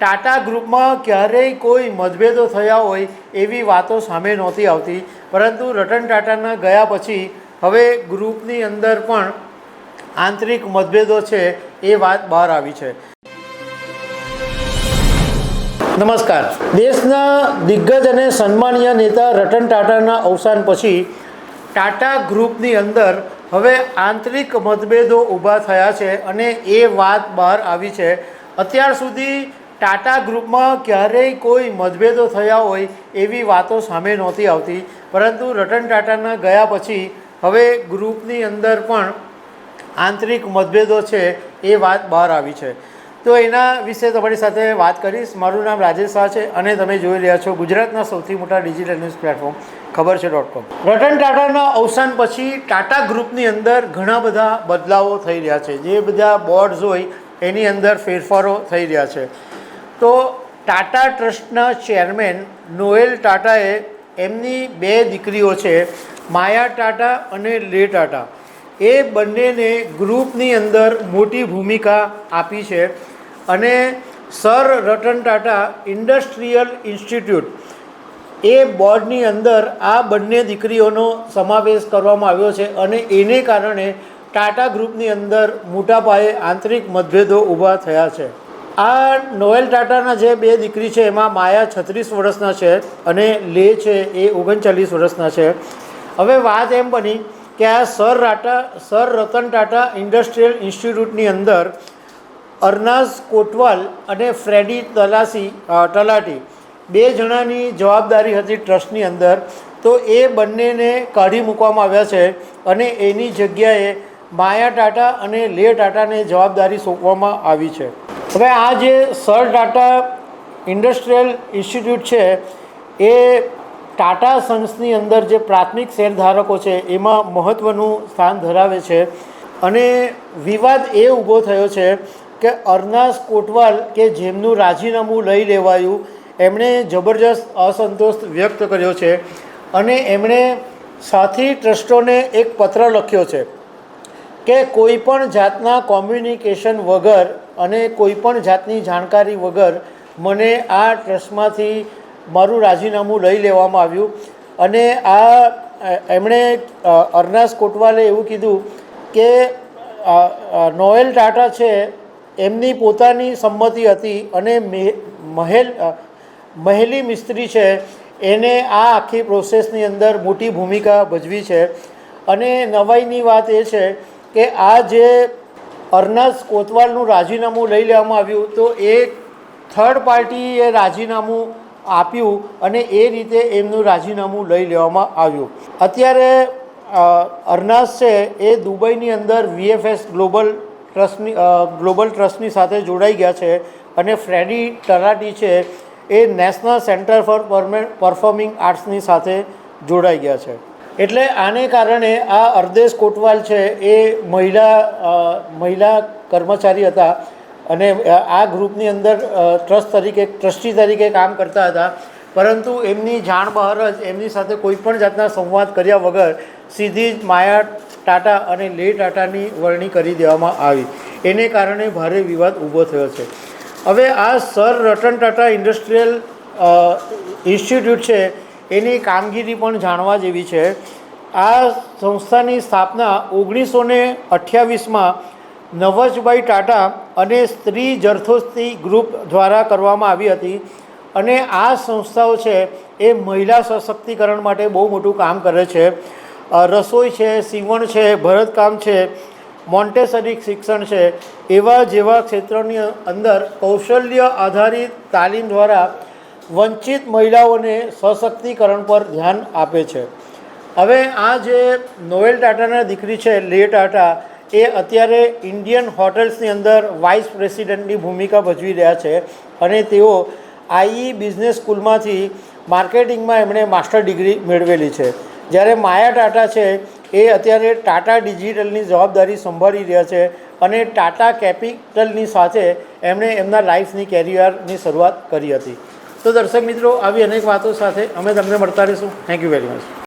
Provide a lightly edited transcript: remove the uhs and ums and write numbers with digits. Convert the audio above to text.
ટાટા ગ્રુપમાં ક્યારેય કોઈ મતભેદો થયા હોય એવી વાતો સામે નહોતી આવતી, પરંતુ રતન ટાટાના ગયા પછી હવે ગ્રુપની અંદર પણ આંતરિક મતભેદો છે એ વાત બહાર આવી છે. નમસ્કાર. દેશના દિગ્ગજ અને સન્માનીય નેતા રતન ટાટાના અવસાન પછી ટાટા ગ્રુપની અંદર હવે આંતરિક મતભેદો ઊભા થયા છે અને એ વાત બહાર આવી છે. અત્યાર સુધી ટાટા ગ્રુપમાં ક્યારેય કોઈ મતભેદો થયા હોય એવી વાતો સામે નહોતી આવતી, પરંતુ રતન ટાટાના ગયા પછી હવે ગ્રુપની અંદર પણ આંતરિક મતભેદો છે એ વાત બહાર આવી છે. તો એના વિશે તમારી સાથે વાત કરીશ. મારું નામ રાજેશ શાહ છે અને તમે જોઈ રહ્યા છો ગુજરાતના સૌથી મોટા ડિજિટલ ન્યૂઝ પ્લેટફોર્મ ખબર છે .com. રતન ટાટાના અવસાન પછી ટાટા ગ્રુપની અંદર ઘણા બધા બદલાવો થઈ રહ્યા છે. જે બધા બોર્ડ્સ હોય એની અંદર ફેરફારો થઈ રહ્યા છે. તો ટાટા ટ્રસ્ટના ચેરમેન નોએલ ટાટાએ એમની બે દીકરીઓ છે, માયા ટાટા અને લે ટાટા, એ બંનેને ગ્રુપની અંદર મોટી ભૂમિકા આપી છે. અને sir Ratan Tata industrial institute એ બોર્ડની અંદર આ બંને દીકરીઓનો સમાવેશ કરવામાં આવ્યો છે અને એને કારણે ટાટા ગ્રુપની અંદર મોટા પાયે આંતરિક મતભેદો ઊભા થયા છે. આ નોએલ ટાટાના જે બે દીકરી છે એમાં માયા 36 વર્ષના છે અને લે છે એ 39 વર્ષના છે. હવે વાત એમ બની કે આ સર રતન ટાટા ઇન્ડસ્ટ્રીયલ ઇન્સ્ટિટ્યૂટની અંદર અરનાઝ કોટવાલ અને ફ્રેડી તલાટી બે જણાની જવાબદારી હતી ટ્રસ્ટની અંદર. તો એ બંનેને કાઢી મૂકવામાં આવ્યા છે અને એની જગ્યાએ માયા ટાટા અને લે ટાટાને જવાબદારી સોંપવામાં આવી છે. હવે આ જે સર ટાટા ઇન્ડસ્ટ્રીયલ ઇન્સ્ટિટ્યૂટ છે એ ટાટા સન્સની અંદર જે પ્રાથમિક શેરધારકો છે એમાં મહત્ત્વનું સ્થાન ધરાવે છે. અને વિવાદ એ ઊભો થયો છે કે અરનાઝ કોટવાલ કે જેમનું રાજીનામું લઈ લેવાયું, એમણે જબરજસ્ત અસંતોષ વ્યક્ત કર્યો છે અને એમણે સાથી ટ્રસ્ટોને એક પત્ર લખ્યો છે કે કોઈપણ જાતના કોમ્યુનિકેશન વગર અને કોઈપણ જાતની જાણકારી વગર મને આ ટ્રસ્ટમાંથી મારું રાજીનામું લઈ લેવામાં આવ્યું. અને એમણે અરનાઝ કોટવાલે એવું કીધું કે નોએલ ટાટા છે એમની પોતાની સંમતિ હતી અને મહેલી મિસ્ત્રી છે એને આ આખી પ્રોસેસની અંદર મોટી ભૂમિકા ભજવી છે. અને નવાઈની વાત એ છે કે આ જે અરનાઝ કોટવાલનું રાજીનામું લઈ લેવામાં આવ્યું તો એ થર્ડ પાર્ટીએ રાજીનામું આપ્યું અને એ રીતે એમનું રાજીનામું લઈ લેવામાં આવ્યું. અત્યારે અરનાઝ છે એ દુબઈની અંદર VFS ગ્લોબલ ટ્રસ્ટની સાથે જોડાઈ ગયા છે અને ફ્રેડી તલાટી છે એ નેશનલ સેન્ટર ફોર પરફોર્મિંગ આર્ટ્સની સાથે જોડાઈ ગયા છે. એટલે આને કારણે આ અરદેશ કોટવાલ છે એ મહિલા કર્મચારી હતા અને આ ગ્રુપની અંદર ટ્રસ્ટી તરીકે કામ કરતા હતા, પરંતુ એમની જાણ બહાર જ એમની સાથે કોઈપણ જાતના સંવાદ કર્યા વગર સીધી જ માયા ટાટા અને લે ટાટાની વરણી કરી દેવામાં આવી. એને કારણે ભારે વિવાદ ઊભો થયો છે. હવે આ sir Ratan Tata industrial institute છે એની કામગીરી પણ જાણવા જેવી છે. આ સંસ્થાની સ્થાપના 1928માં નવજભાઈ ટાટા અને સ્ત્રી જરથોસ્તી ગ્રુપ દ્વારા કરવામાં આવી હતી. અને આ સંસ્થાઓ છે એ મહિલા સશક્તિકરણ માટે બહુ મોટું કામ કરે છે. રસોઈ છે, સીવણ છે, ભરતકામ છે, મોન્ટેસરી શિક્ષણ છે, એવા જેવા ક્ષેત્રોની અંદર કૌશલ્ય આધારિત તાલીમ દ્વારા વંચિત મહિલાઓને સશક્તિકરણ પર ધ્યાન આપે છે. હવે આ જે નોએલ ટાટાના દીકરી છે લે ટાટા એ અત્યારે ઇન્ડિયન હોટલ્સની અંદર વાઇસ પ્રેસિડેન્ટની ભૂમિકા ભજવી રહ્યા છે અને તેઓ IE બિઝનેસ સ્કૂલમાંથી માર્કેટિંગમાં એમણે માસ્ટર ડિગ્રી મેળવેલી છે. જ્યારે માયા ટાટા છે એ અત્યારે ટાટા ડિજિટલની જવાબદારી સંભાળી રહ્યા છે અને ટાટા કેપિટલની સાથે એમણે એમના લાઈફની કેરિયરની શરૂઆત કરી હતી. તો દર્શક મિત્રો, આવી અનેક વાતો સાથે અમે તમને મળતા રહીશું. Thank you very much.